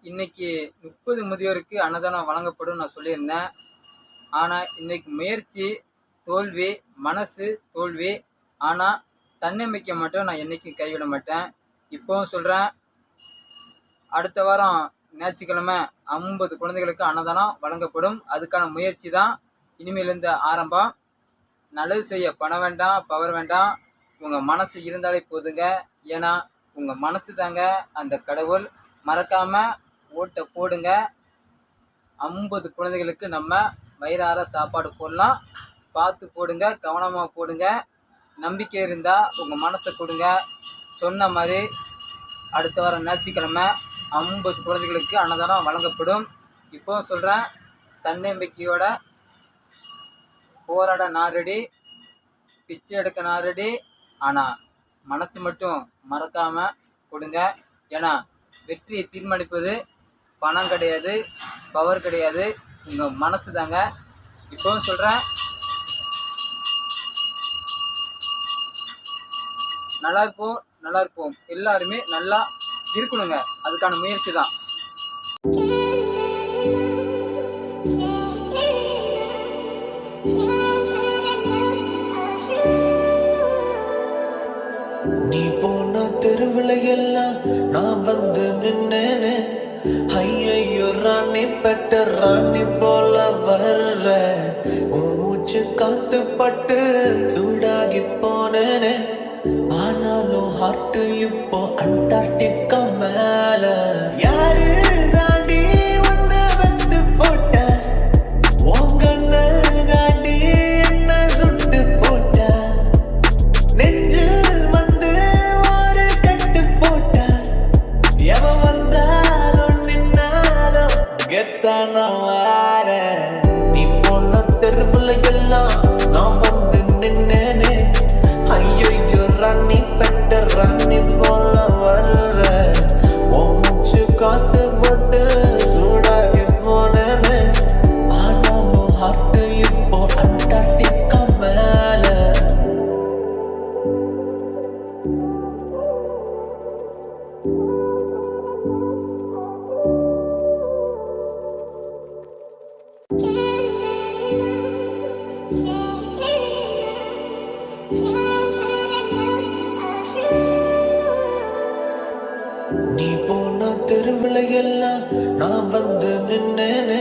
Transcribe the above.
இன்னைக்கு 30 முதியோருக்கு அன்னதானம் வழங்கப்படும் நான் சொல்லியிருந்தேன். ஆனா, இன்னைக்கு முயற்சி தோல்வி, மனசு தோல்வி. ஆனா, தன்னம்பிக்கை மட்டும் நான் என்னைக்கும் கைவிட மாட்டேன். இப்பவும் சொல்றேன், அடுத்த வாரம் ஞாயிற்றுக்கிழமை 50 குழந்தைகளுக்கு அன்னதானம் வழங்கப்படும். அதுக்கான முயற்சி தான் இனிமேலிருந்து ஆரம்பம். நல்லது செய்ய பணம் வேண்டாம், பவர் வேண்டாம். உங்க மனசு இருந்தாலே போதுங்க. ஏன்னா, உங்க மனசு தாங்க அந்த கடவுள். மறக்காம ஓட்ட போடுங்க. 50 குழந்தைகளுக்கு நம்ம வயிறார சாப்பாடு போடலாம். பார்த்து போடுங்க, கவனமா போடுங்க. நம்பிக்கை இருந்தா உங்க மனசை கொடுங்க. சொன்ன மாதிரி அடுத்த வாரம் ஞாயிற்றுக்கிழமை 50 குழந்தைகளுக்கு அன்னதானம் வழங்கப்படும். இப்போ சொல்றேன், தன்னம்பிக்கையோட போராட நான் ரெடி, பிச்சை எடுக்க நான் ரெடி. ஆனா மனசு மட்டும் மறக்காம கொடுங்க. ஏன்னா வெற்றியை தீர்மானிப்பது பணம் கிடையாது, பவர் கிடையாது, உங்க மனசு தாங்க. இப்பவும் சொல்றேன், நல்லா இருப்போம், நல்லா இருப்போம். எல்லாருமே நல்லா இருக்கணுங்க. அதுக்கான முயற்சி தான். நீ போன தெருவில் எல்லாம் நான் வந்து நின்னேனே. ஐயோ ராணி பெட்ட ராணி போல வர்ற உன் மூச்சு காத்து பட்டு சூடாகி போனேனே. ஆனாலும் ஹார்ட் இப்போ அண்டார்டிகா மேல. யாரு தாண்டி ஒன்ன வெத்து போட்ட, உங்கண்ண காட்டி என்ன சுட்டு போட்ட. நெஞ்சில் வந்து ஒரு கட்டு போட்ட. எவன் வந்தாலும் நின்னாலும் கெத்தான வார. நீ போன தெருவில் எல்லாம் நான் வந்து நின்னேனே. ஐயோ ராணி பெட்ட ராணி போல வர்ற உன் மூச்சு காத்து போட்டு சூடாகி போனேனே. ஆனாலும் ஹார்ட் இப்போ அண்டார்டிகா மேல. நீ போன தெருவில் எல்லாம் நான் வந்து நின்னேனே.